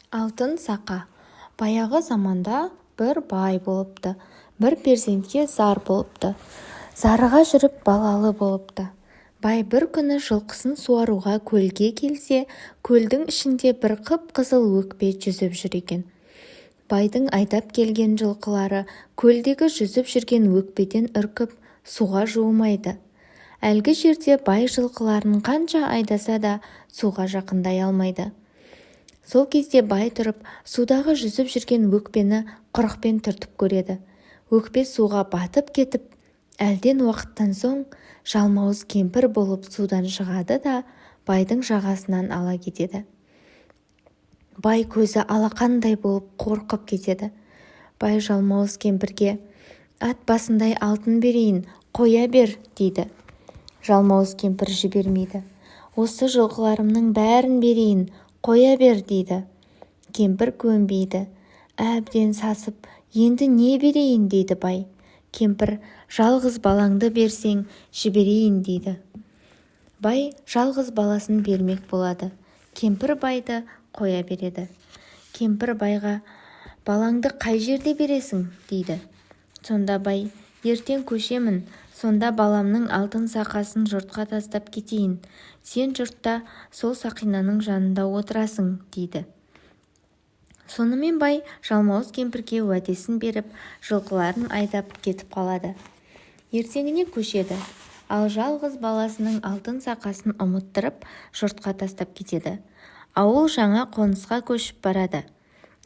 Алтын сақа. Баяғы заманда бір бай болыпты, бір перзентке зар болыпты. Зарыға жүріп балалы болыпты. Бай бір күні жылқысын суаруға көлге келсе, көлдің ішінде бір қып-қызыл өкпе жүзіп жүр екен. Байдың айдап келген жылқылары көлдегі жүзіп жүрген өкпеден үркіп, суға жуымайды. Әлгі жерде бай жылқыларын қанша айдаса да суға жақындай алмайды. Сол кезде бай тұрып, судағы жүзіп жүрген өкпені құрықпен түртіп көреді. Өкпе суға батып кетіп, әлден уақыттан соң жалмауыз кемпір болып судан шығады да байдың жағасынан ала кетеді. Бай көзі алақандай болып қорқып кетеді. Бай жалмауыз кемпірге: «Ат басындай алтын берейін, қоя бер», дейді. Жалмауыз кемпір жібермейді. «Осы жылқыларымның бәрін берейін, қоя бер», дейді. Кемпір көнбейді. Әбден сасып, «Енді не берейін?» дейді бай. Кемпір: «Жалғыз балаңды берсең, жіберейін», дейді. Бай жалғыз баласын бермек болады. Кемпір байды қоя береді. Кемпір байға: «Балаңды қай жерде бересің?» дейді. Сонда бай: «Ертең көшемін, сонда баламның алтын сақасын жұртқа тастап кетейін. Сен жұртта сол сақинаның жанында отырасың», дейді. Сонымен бай жалмауыз кемпірге уәдесін беріп, жылқыларын айдап кетіп қалады. Ертеңіне көшеді, ал жалғыз баласының алтын сақасын ұмыттырып, жұртқа тастап кетеді. Ауыл жаңа қонысқа көшіп барады.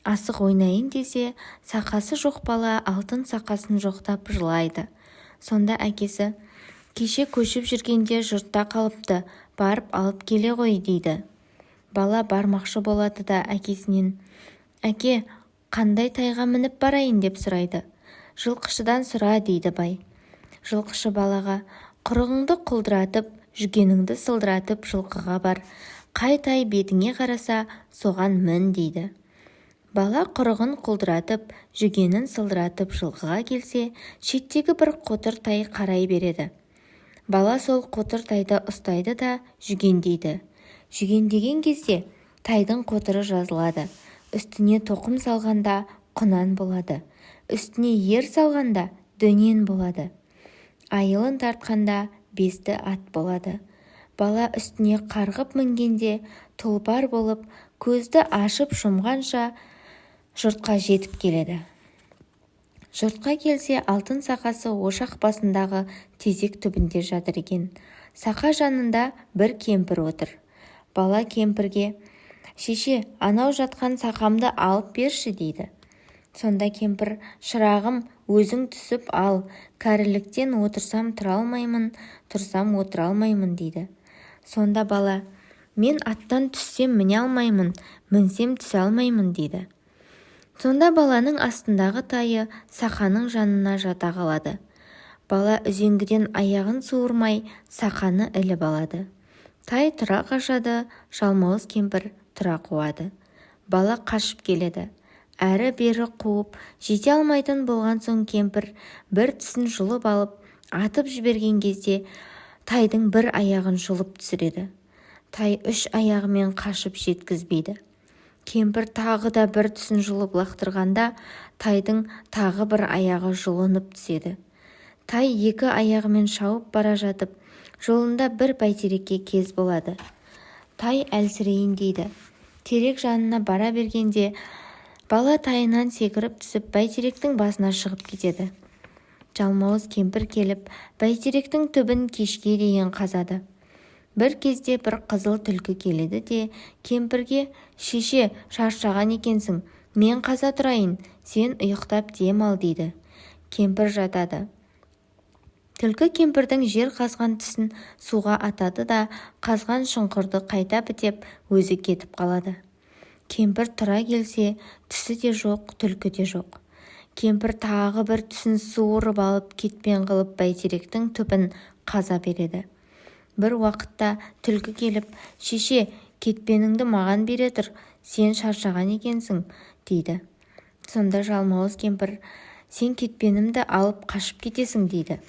Асық ойнайын десе, сақасы жоқ бала алтын сақасын жоқтап жылайды. Сонда әкесі: «Кеше көшіп жүргенде жұртта қалыпты, барып алып келе ғой», дейді. Бала бармақшы болады да әкесінен: «Әке, қандай тайға мініп барайын?» деп сұрайды. «Жылқышыдан сұра», дейді бай. Жылқышы балаға: «Құрығыңды құлдыратып, жүгеніңді сылдыратып жылқыға бар. Қай тай бетіңе қараса, соған мін», дейді. Бала құрығын құлдыратып, жүгенін сылдыратып жылқыға келсе, шеттегі бір қотыр тай қарай береді. Бала сол қотыр тайды ұстайды да жүгендейді. Жүгендеген кезде тайдың қотыры жазылады. Үстіне тоқым салғанда құнан болады. Үстіне ер салғанда дөнен болады. Айылын тартқанда бесті ат болады. Бала үстіне қарғып мінгенде тұлпар болып, көзді ашып жұмғанша жұртқа жетіп келеді. Жұртқа келсе, алтын сақасы ошақ басындағы тезек түбінде жатыр екен. Сақа жанында бір кемпір отыр. Бала кемпірге: «Шеше, анау жатқан сақамды алып берші», дейді. Сонда кемпір: «Шырағым, өзің түсіп ал, кәріліктен отырсам тұра алмаймын, тұрсам отыра алмаймын», дейді. Сонда бала: «Мен аттан түссем міне алмаймын, мінсем түсе алмаймын», дейді. Сонда баланың астындағы тайы сақаның жанына жата қалады. Бала үзеңгіден аяғын суырмай сақаны іліп алады. Тай тұра қашады, жалмауыз кемпір тұра қуады. Бала қашып келеді. Әрі-бері қуып жете алмайтын болған соң кемпір бір тісін жұлып алып, атып жіберген кезде тайдың бір аяғын жұлып түсіреді. Тай үш аяғымен қашып жеткізбейді. Кемпір тағы да бір тісін жұлып лақтырғанда тайдың тағы бір аяғы жұлынып түседі. Тай екі аяғымен шауып бара жатып, жолында бір бәйтерекке кез болады. Тай әлсірейін дейді. Терек жанына бара бергенде бала тайынан секіріп түсіп бәйтеректің басына шығып кетеді. Жалмауыз кемпір келіп, бәйтеректің түбін кешке дейін қазады. Бір кезде бір қызыл түлкі келеді де кемпірге: «Шеше, шаршаған екенсің, мен қаза тұрайын, сен ұйықтап дем ал», дейді. Кемпір жатады. Түлкі кемпірдің жер қазған түсін суға атады да қазған шұңқырды қайта бітеп өзі кетіп қалады. Кемпір тұра келсе, түсі де жоқ, түлкі де жоқ. Кемпір тағы бір түсін суырып алып кетпен қылып бәйтеректің түбін қаза береді. Бір уақытта түлкі келіп: «Шеше, кетпеніңді маған бере тұр, сен шаршаған екенсің», дейді. Сонда жалмауыз кемпір: «Сен кетпенімді алып қашып кетесің», дейді.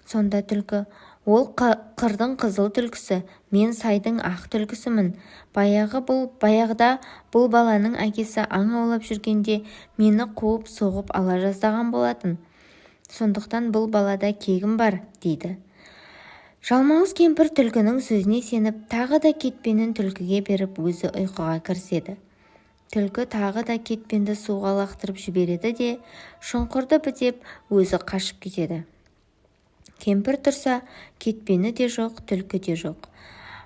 Сонда түлкі: Ол қырдың қызыл түлкісі, мен сайдың ақ түлкісімін. Баяғыда бұл баланың әкесі аң аулап жүргенде мені қуып соғып ала жаздаған болатын. Сондықтан бұл балада кегім бар, дейді. Жалмауыз кемпір түлкінің сөзіне сеніп, тағы да кетпенін түлкіге беріп, өзі ұйқыға кіріседі. Түлкі тағы да кетпенді суға лақтырып жібереді де, шұңқырды бітеп, өзі қашып кетеді. Кемпір тұрса, кетпені де жоқ, түлкі де жоқ.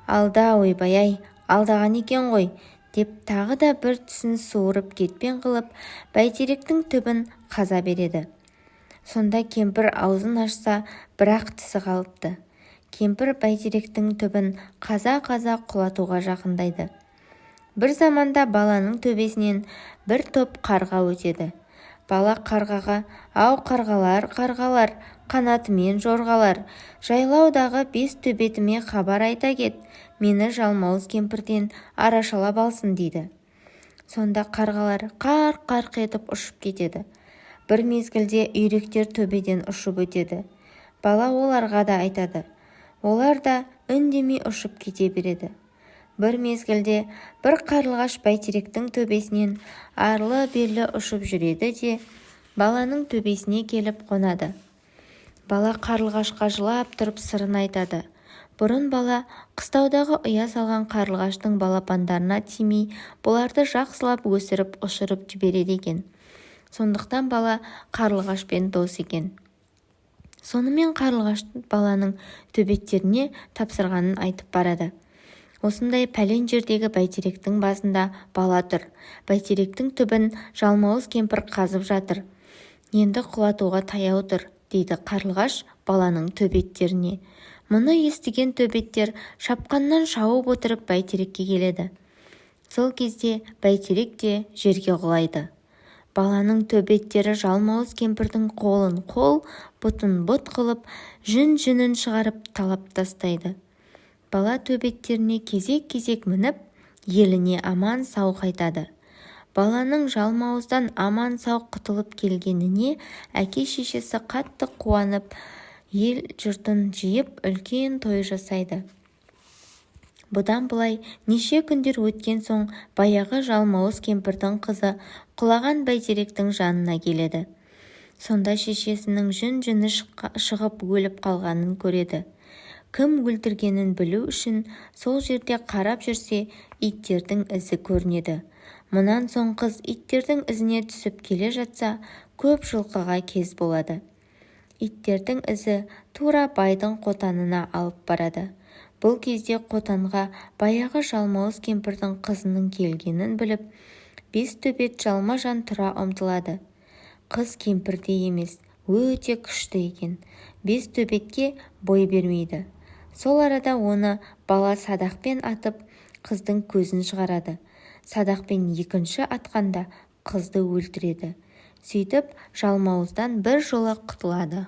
Алда, ойбай-ай, алдаған екен ғой, деп тағы да бір түсін суырып кетпен қылып, бәйтеректің түбін қаза береді. Сонда кемпір аузын ашса, бірақ тісі қалыпты. Кемпір бәйтеректің түбін қаза-қаза құлатуға жақындайды. Бір заманда баланың төбесінен бір топ қарға өтеді. Бала қарғаға: «Ау қарғалар, қарғалар, қанатымен жорғалар, жайлаудағы бес төбетіме хабар айта кет, мені жалмауыз кемпірден арашалап алсын», дейді. Сонда қарғалар қарқ-қарқ етіп ұшып кетеді. Бір мезгілде үйректер төбеден ұшып өтеді. Бала оларға да айтады. Олар да үндемей ұшып кете береді. Бір мезгілде бір қарлығаш бәйтеректің төбесінен арлы-берлі ұшып жүреді де, баланың төбесіне келіп қонады. Бала қарлығашқа жылап тұрып сырын айтады. Бұрын бала қыстаудағы ұя салған қарлығаштың балапандарына тимей, бұларды жақсылап өсіріп ұшырып жібереді екен. Сондықтан бала қарлығашпен дос екен. Сонымен қарлығаш баланың төбеттеріне тапсырғанын айтып барады. Осындай пәлен жердегі бәйтеректің басында бала тұр. Бәйтеректің түбін жалмауыз кемпір қазып жатыр. Енді құлатуға таяу тұр, дейді қарлығаш баланың төбеттеріне. Мұны естіген төбеттер шапқаннан шауып отырып бәйтерекке келеді. Сол кезде бәйтерек те жерге құлайды. Баланың төбеттері жалмауыз кемпірдің қолын қол, бұтын бұт қылып, жүн-жүнін шығарып талап тастайды. Бала төбеттеріне кезек-кезек мініп, еліне аман сау қайтады. Баланың жалмауыздан аман сау құтылып келгеніне әке-шешесі қатты қуанып, ел жұртын жиып үлкен той жасайды. Бұдан былай неше күндер өткен соң баяғы жалмауыз кемпірдің қызы құлаған бәйтеректің жанына келеді. Сонда шешесінің жүн-жүні шығып өліп қалғанын көреді. Кім өлтіргенін білу үшін сол жерде қарап жүрсе, иттердің ізі көрінеді. Мұнан соң қыз иттердің ізіне түсіп келе жатса, көп жылқыға кез болады. Иттердің ізі тура байдың қотанына алып барады. Бұл кезде қотанға баяғы жалмауыз кемпірдің қызының келгенін біліп, бес төбет жалма-жан тұра ұмтылады. Қыз кемпірдей емес, өте күшті екен. Бес төбетке бой бермейді. Сол арада оны бала садақпен атып, қыздың көзін шығарады. Садақпен екінші атқанда қызды өлтіреді. Сөйтіп жалмауыздан бір жола құтылады.